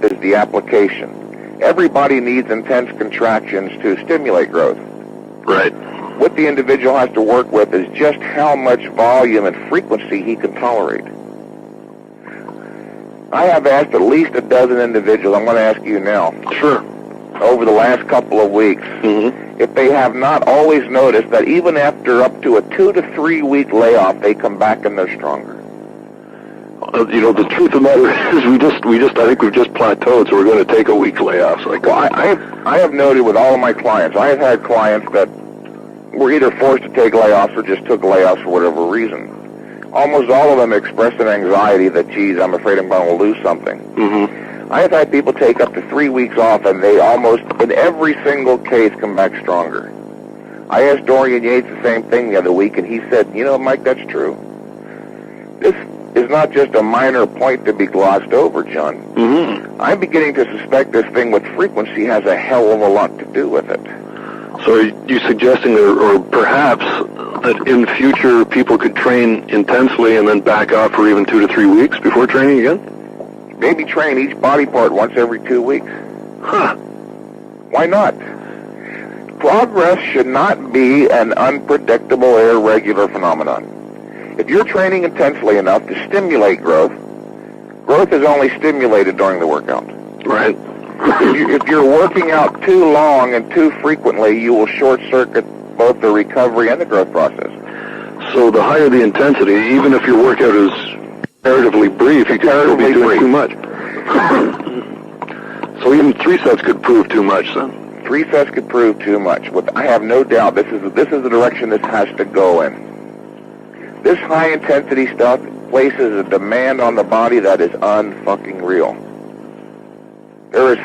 step is the application. Everybody needs intense contractions to stimulate growth. Right. What the individual has to work with is just how much volume and frequency he can tolerate. I have asked at least a dozen individuals, I'm going to ask you now, Sure. over the last couple of weeks, if they have not always noticed that even after up to a 2 to 3 week layoff, they come back and they're stronger. The truth of the matter is I think we've just plateaued, so we're going to take a week layoff. Well, I have noted with all of my clients, I have had clients that were either forced to take layoffs or just took layoffs for whatever reason. Almost all of them expressed an anxiety that, geez, I'm afraid I'm going to lose something. I have had people take up to 3 weeks off, and they almost, in every single case, come back stronger. I asked Dorian Yates the same thing the other week, and he said, Mike, that's true. This is not just a minor point to be glossed over, John. I'm beginning to suspect this thing with frequency has a hell of a lot to do with it. So are you suggesting, or perhaps, that in future people could train intensely and then back off for even 2 to 3 weeks before training again? Maybe train each body part once every 2 weeks. Huh. Why not? Progress should not be an unpredictable, irregular phenomenon. If you're training intensely enough to stimulate growth, growth is only stimulated during the workout. Right. If you're working out too long and too frequently, you will short-circuit both the recovery and the growth process. So the higher the intensity, even if your workout is comparatively brief, you can still be doing too much. So even 3 sets could prove too much, then? 3 sets could prove too much. But I have no doubt this is the direction this has to go in. This high-intensity stuff places a demand on the body that is unfucking real. There is